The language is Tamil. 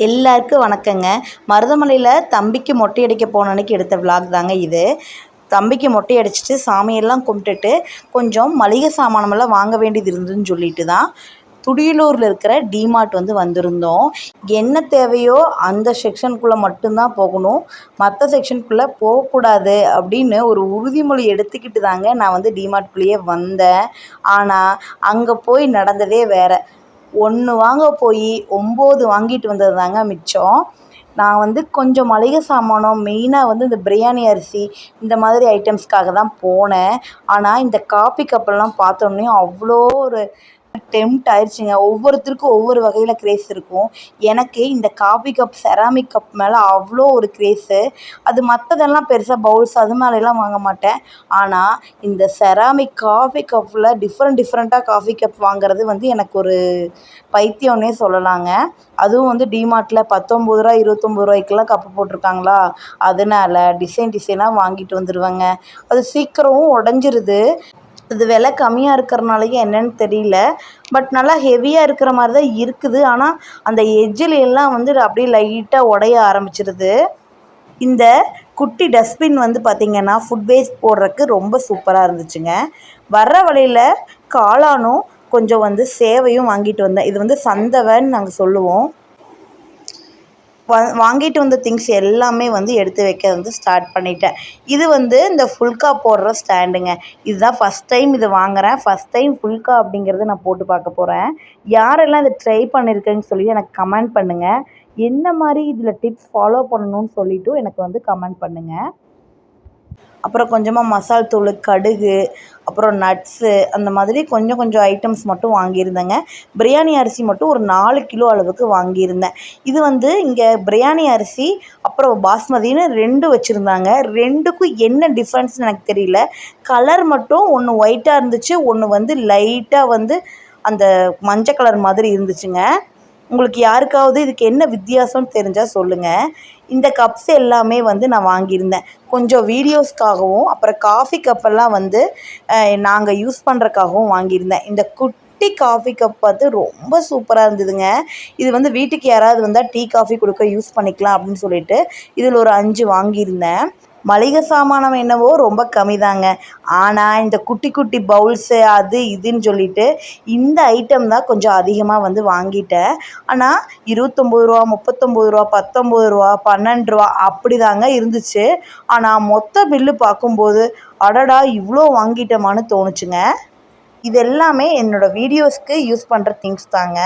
எல்லாருக்கும் வணக்கங்க. மருதமலையில் தம்பிக்கு மொட்டை அடிக்க போன அன்னைக்கு எடுத்த விலாக் தாங்க இது. தம்பிக்கு மொட்டை அடிச்சுட்டு சாமியெல்லாம் கும்பிட்டுட்டு கொஞ்சம் மளிகை சாமானமெல்லாம் வாங்க வேண்டியது இருந்துன்னு சொல்லிட்டு தான் துடியலூரில் இருக்கிற டிமார்ட் வந்திருந்தோம். என்ன தேவையோ அந்த செக்ஷனுக்குள்ளே மட்டும்தான் போகணும், மற்ற செக்ஷனுக்குள்ளே போகக்கூடாது அப்படின்னு ஒரு உறுதிமொழி எடுத்துக்கிட்டு தாங்க நான் டிமார்ட்குள்ளேயே வந்தேன். ஆனால் அங்கே போய் நடந்ததே வேறு. 1 வாங்க போய் 9 வாங்கிட்டு வந்தது தாங்க மிச்சம். நான் கொஞ்சம் மளிகை சாமானம் மெயினாக இந்த பிரியாணி அரிசி இந்த மாதிரி ஐட்டம்ஸ்க்காக தான் போனேன். ஆனால் இந்த காப்பி கப்பெல்லாம் பார்த்தோன்னே அவ்வளோ ஒரு டெம்ப்ட் ஆயிடுச்சுங்க. ஒவ்வொருத்தருக்கும் ஒவ்வொரு வகையில் கிரேஸ் இருக்கும். எனக்கு இந்த காபி கப் செராமிக் கப் மேலே அவ்வளோ ஒரு கிரேஸு. அது மற்றதெல்லாம் பெருசாக பவுல்ஸ் அது மேலெலாம் வாங்க மாட்டேன். ஆனால் இந்த செராமிக் காஃபி கப்பில் டிஃப்ரெண்ட்டாக காஃபி கப் வாங்குறது எனக்கு ஒரு பைத்தியம்னே சொல்லலாங்க. அதுவும் டிமார்ட்டில் 19 ரூபா 29 ரூபாய்க்கெல்லாம் கப்பு போட்டிருக்காங்களா, அதனால் டிசைனாக வாங்கிட்டு வந்துடுவேங்க. அது சீக்கிரமும் உடஞ்சிருது. இது விலை கம்மியாக இருக்கிறனாலையும் என்னென்னு தெரியல, பட் நல்லா ஹெவியாக இருக்கிற மாதிரி தான் இருக்குது. ஆனால் அந்த எட்ஜில் எல்லாம் அப்படியே லைட்டாக உடைய ஆரம்பிச்சிருது. இந்த குட்டி டஸ்ட்பின் பார்த்திங்கன்னா ஃபுட் வேஸ்ட் போடுறதுக்கு ரொம்ப சூப்பராக இருந்துச்சுங்க. வர்ற வழியில் காளானும் கொஞ்சம் சேவையும் வாங்கிட்டு வந்தேன். இது சந்தவைன்னு நாங்கள் சொல்லுவோம். வாங்கிட்டு வந்த திங்ஸ் எல்லாமே எடுத்து வைக்க ஸ்டார்ட் பண்ணிட்டேன். இது இந்த ஃபுல்கா போடுற ஸ்டாண்டுங்க. இதுதான் ஃபஸ்ட் டைம் இது வாங்குகிறேன். ஃபஸ்ட் டைம் ஃபுல்கா அப்படிங்கிறத நான் போட்டு பார்க்க போகிறேன். யாரெல்லாம் இதை ட்ரை பண்ணியிருக்கேன்னு சொல்லி எனக்கு கமெண்ட் பண்ணுங்கள். என்ன மாதிரி இதில் டிப்ஸ் ஃபாலோ பண்ணணும்னு சொல்லிவிட்டு எனக்கு கமெண்ட் பண்ணுங்கள். அப்புறம் கொஞ்சமாக மசால் தூள், கடுகு, அப்புறம் நட்ஸு அந்த மாதிரி கொஞ்சம் ஐட்டம்ஸ் மட்டும் வாங்கியிருந்தேங்க. பிரியாணி அரிசி மட்டும் ஒரு 4 கிலோ அளவுக்கு வாங்கியிருந்தேன். இது இங்கே பிரியாணி அரிசி அப்புறம் பாஸ்மதின்னு 2 வச்சுருந்தாங்க. 2க்கும் என்ன டிஃப்ரென்ஸ்னு எனக்கு தெரியல. கலர் மட்டும் ஒன்று ஒயிட்டாக இருந்துச்சு, ஒன்று லைட்டாக அந்த மஞ்சள் கலர் மாதிரி இருந்துச்சுங்க. உங்களுக்கு யாருக்காவது இதுக்கு என்ன வித்தியாசம்னு தெரிஞ்சால் சொல்லுங்கள். இந்த கப்ஸ் எல்லாமே நான் வாங்கியிருந்தேன். கொஞ்சம் வீடியோஸ்க்காகவும் அப்புறம் காஃபி கப்பெல்லாம் நாங்கள் யூஸ் பண்ணுறக்காகவும் வாங்கியிருந்தேன். இந்த குட்டி காஃபி கப் ரொம்ப சூப்பராக இருந்ததுங்க. இது வீட்டுக்கு யாராவது வந்தால் டீ காஃபி கொடுக்க யூஸ் பண்ணிக்கலாம் அப்படின்னு சொல்லிட்டு இதில் ஒரு 5 வாங்கியிருந்தேன். மளிகை சாமானம் என்னவோ ரொம்ப கம்மி தாங்க. ஆனால் இந்த குட்டி பவுல்ஸு அது இதுன்னு சொல்லிட்டு இந்த ஐட்டம் தான் கொஞ்சம் அதிகமாக வாங்கிட்டேன். ஆனால் 29 ரூபா 39 ரூபா 19 ரூபா 12 ரூபா அப்படி தாங்க இருந்துச்சு. ஆனால் மொத்த பில்லு பார்க்கும்போது அடடா இவ்வளோ வாங்கிட்டோமான்னு தோணுச்சுங்க. இது எல்லாமே என்னோடய வீடியோஸ்க்கு யூஸ் பண்ணுற திங்ஸ் தாங்க.